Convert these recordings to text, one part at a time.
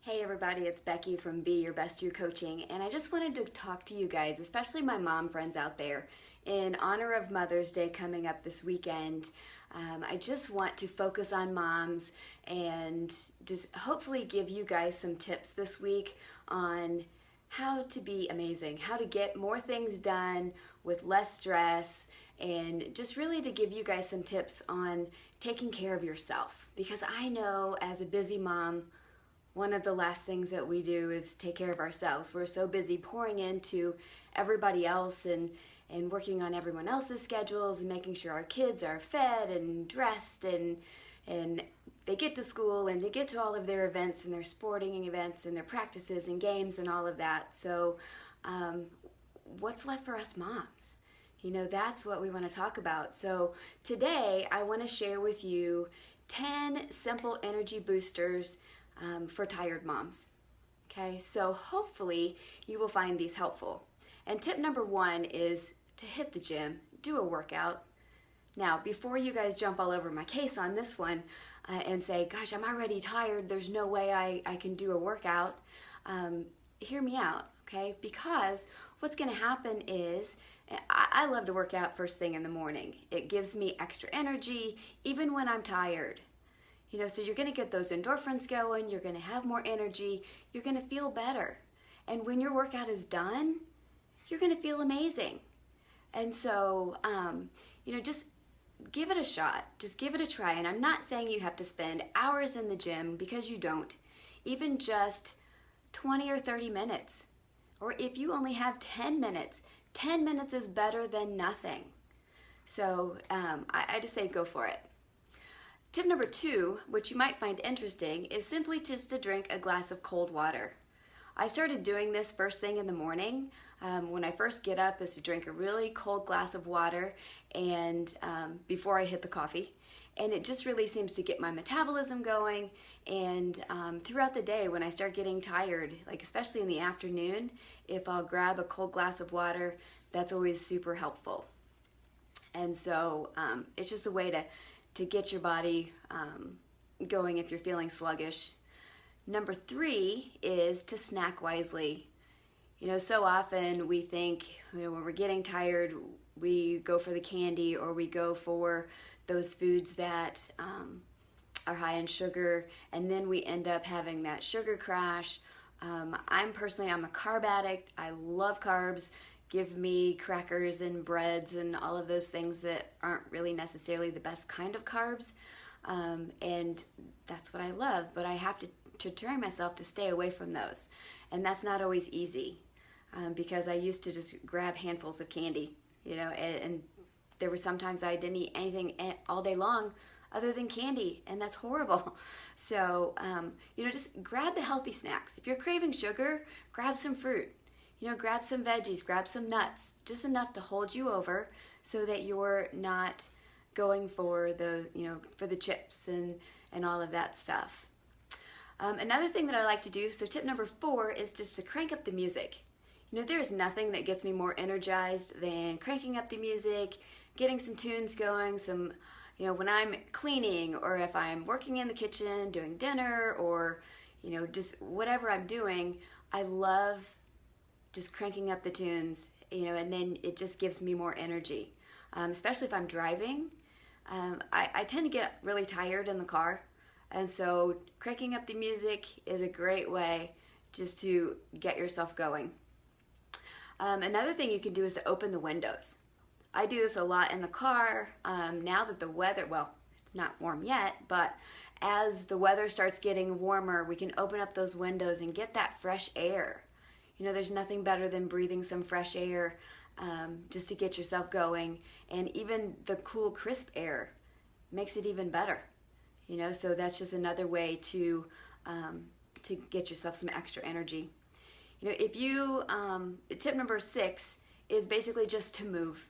Hey everybody, it's Becky from Be Your Best You Coaching, and I just wanted to talk to you guys, especially my mom friends out there, in honor of Mother's Day coming up this weekend. I just want to focus on moms and just hopefully give you guys some tips this week on how to be amazing, how to get more things done with less stress, and just really to give you guys some tips on taking care of yourself. Because I know as a busy mom, one of the last things that we do is take care of ourselves. We're so busy pouring into everybody else and working on everyone else's schedules and making sure our kids are fed and dressed and they get to school and they get to all of their events and their sporting events and their practices and games and all of that. So what's left for us moms? You know, that's what we want to talk about. So today I want to share with you 10 simple energy boosters for tired moms. Okay, so hopefully you will find these helpful. And tip number one is to hit the gym, do a workout. Now, before you guys jump all over my case on this one and say, gosh, I'm already tired, there's no way I can do a workout, hear me out, okay? Because what's gonna happen is, I love to work out first thing in the morning. It gives me extra energy, even when I'm tired. You know, so you're going to get those endorphins going, you're going to have more energy, you're going to feel better. And when your workout is done, you're going to feel amazing. And so, you know, just give it a shot. Just give it a try. And I'm not saying you have to spend hours in the gym, because you don't. Even just 20 or 30 minutes. Or if you only have 10 minutes, 10 minutes is better than nothing. So I just say go for it. Tip number two, which you might find interesting, is simply just to drink a glass of cold water. I started doing this first thing in the morning. When I first get up, is to drink a really cold glass of water and before I hit the coffee. And it just really seems to get my metabolism going. And throughout the day, when I start getting tired, like especially in the afternoon, if I'll grab a cold glass of water, that's always super helpful. And so it's just a way to get your body going if you're feeling sluggish. Number three is to snack wisely. You know, so often we think, you know, when we're getting tired, we go for the candy or we go for those foods that are high in sugar, and then we end up having that sugar crash. I'm a carb addict. I love carbs. Give me crackers and breads and all of those things that aren't really necessarily the best kind of carbs. And that's what I love, but I have to train myself to stay away from those. And that's not always easy because I used to just grab handfuls of candy, you know, and there were sometimes I didn't eat anything all day long other than candy, and that's horrible. So, you know, just grab the healthy snacks. If you're craving sugar, grab some fruit. You know, grab some veggies, grab some nuts, just enough to hold you over so that you're not going for the, you know, for the chips and all of that stuff. Another thing that I like to do, so tip number four, is just to crank up the music. You know, there's nothing that gets me more energized than cranking up the music, getting some tunes going, you know, when I'm cleaning or if I'm working in the kitchen, doing dinner, or, you know, just whatever I'm doing, I love just cranking up the tunes, you know, and then it just gives me more energy. Especially if I'm driving. I tend to get really tired in the car, and so cranking up the music is a great way just to get yourself going. Another thing you can do is to open the windows. I do this a lot in the car now that the weather, well, it's not warm yet, but as the weather starts getting warmer, we can open up those windows and get that fresh air. You know, there's nothing better than breathing some fresh air just to get yourself going. And even the cool, crisp air makes it even better. You know, so that's just another way to get yourself some extra energy. You know, if you, tip number six is basically just to move.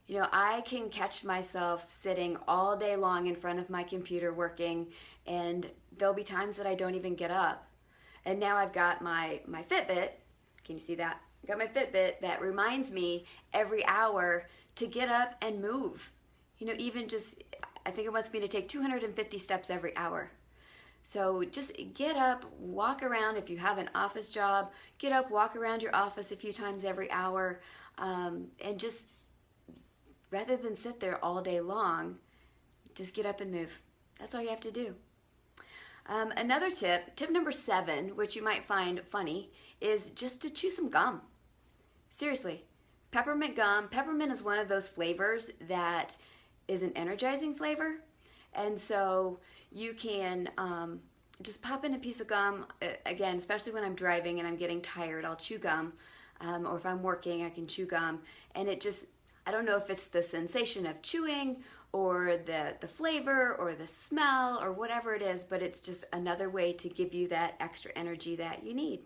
You know, I can catch myself sitting all day long in front of my computer working, and there'll be times that I don't even get up. And now I've got my Fitbit. Can you see that? I've got my Fitbit that reminds me every hour to get up and move. You know, even just, I think it wants me to take 250 steps every hour. So just get up, walk around. If you have an office job, get up, walk around your office a few times every hour, and just rather than sit there all day long, just get up and move. That's all you have to do. Another tip number 7, which you might find funny, is just to chew some gum. Seriously, peppermint gum. Peppermint is one of those flavors that is an energizing flavor. And so you can just pop in a piece of gum. Again, especially when I'm driving and I'm getting tired, I'll chew gum. Or if I'm working, I can chew gum. And it just, I don't know if it's the sensation of chewing or the flavor or the smell or whatever it is, but it's just another way to give you that extra energy that you need.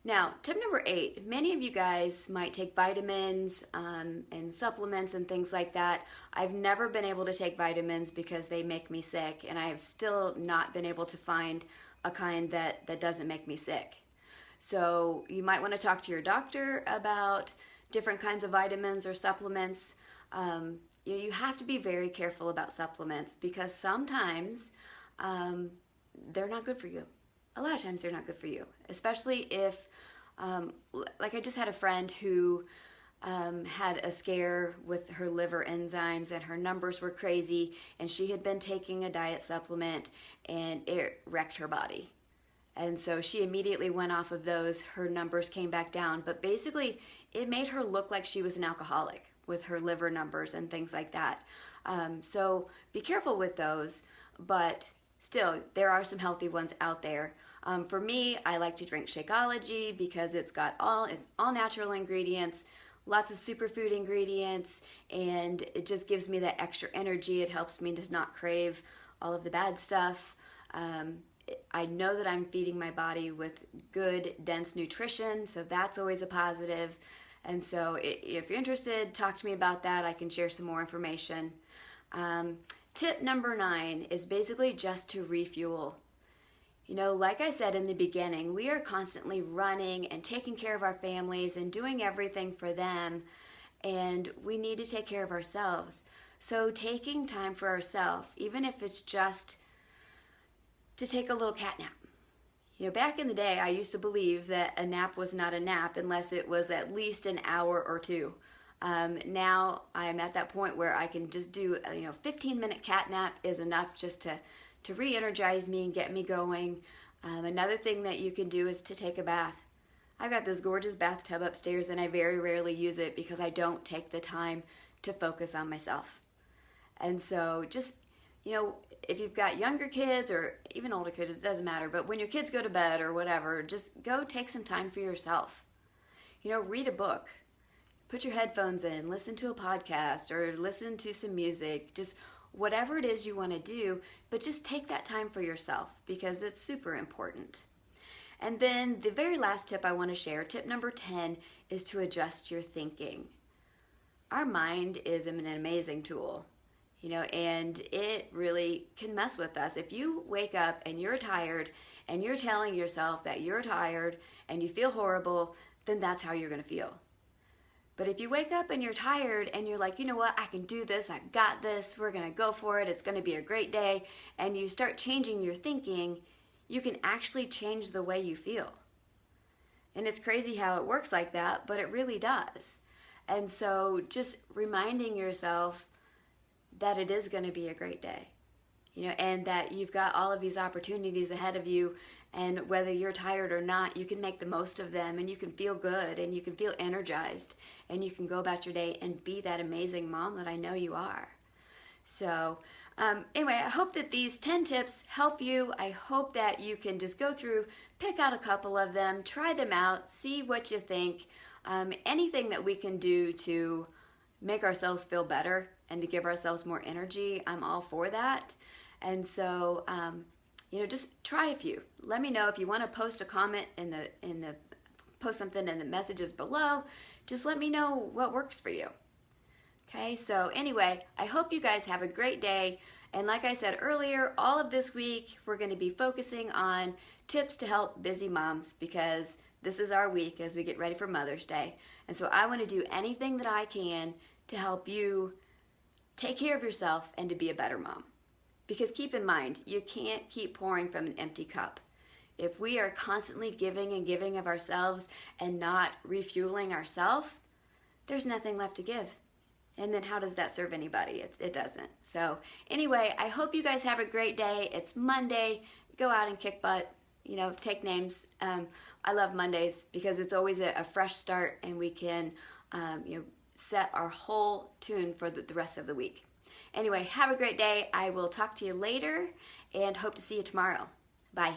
Now, tip number 8, many of you guys might take vitamins and supplements and things like that. I've never been able to take vitamins because they make me sick, and I've still not been able to find a kind that doesn't make me sick. So you might want to talk to your doctor about different kinds of vitamins or supplements. You have to be very careful about supplements because sometimes they're not good for you. A lot of times they're not good for you, especially if, like I just had a friend who had a scare with her liver enzymes and her numbers were crazy, and she had been taking a diet supplement and it wrecked her body. And so she immediately went off of those. Her numbers came back down, but basically it made her look like she was an alcoholic with her liver numbers and things like that. So be careful with those, but still, there are some healthy ones out there. For me, I like to drink Shakeology because it's all natural ingredients, lots of superfood ingredients, and it just gives me that extra energy. It helps me to not crave all of the bad stuff. I know that I'm feeding my body with good, dense nutrition, so that's always a positive. And so if you're interested, talk to me about that. I can share some more information. Tip number 9 is basically just to refuel. You know, like I said in the beginning, we are constantly running and taking care of our families and doing everything for them, and we need to take care of ourselves. So taking time for ourselves, even if it's just to take a little cat nap. You know, back in the day, I used to believe that a nap was not a nap unless it was at least an hour or 2. Now I'm at that point where I can just do, 15-minute cat nap is enough just to re-energize me and get me going. Another thing that you can do is to take a bath. I've got this gorgeous bathtub upstairs and I very rarely use it because I don't take the time to focus on myself. And so just, if you've got younger kids or even older kids, it doesn't matter, but when your kids go to bed or whatever, just go take some time for yourself. Read a book. Put your headphones in, listen to a podcast or listen to some music, just whatever it is you want to do, but just take that time for yourself because that's super important. And then the very last tip I want to share, tip number 10, is to adjust your thinking. Our mind is an amazing tool, and it really can mess with us. If you wake up and you're tired and you're telling yourself that you're tired and you feel horrible, then that's how you're going to feel. But if you wake up and you're tired and you're like, you know what, I can do this, I've got this, we're going to go for it, it's going to be a great day, and you start changing your thinking, you can actually change the way you feel. And it's crazy how it works like that, but it really does. And so just reminding yourself that it is going to be a great day, and that you've got all of these opportunities ahead of you, and whether you're tired or not, you can make the most of them, and you can feel good, and you can feel energized, and you can go about your day and be that amazing mom that I know you are. So anyway, I hope that these 10 tips help you. I hope that you can just go through, pick out a couple of them, try them out, see what you think. Anything that we can do to make ourselves feel better and to give ourselves more energy, I'm all for that. And so, just try a few. Let me know if you want to post a comment post something in the messages below. Just let me know what works for you. Okay, so anyway, I hope you guys have a great day. And like I said earlier, all of this week, we're going to be focusing on tips to help busy moms because this is our week as we get ready for Mother's Day. And so I want to do anything that I can to help you take care of yourself and to be a better mom. Because keep in mind, you can't keep pouring from an empty cup. If we are constantly giving and giving of ourselves and not refueling ourselves, there's nothing left to give. And then how does that serve anybody? It doesn't. So anyway, I hope you guys have a great day. It's Monday. Go out and kick butt. You know, take names. I love Mondays because it's always a fresh start, and we can set our whole tune for the rest of the week. Anyway, have a great day. I will talk to you later and hope to see you tomorrow. Bye.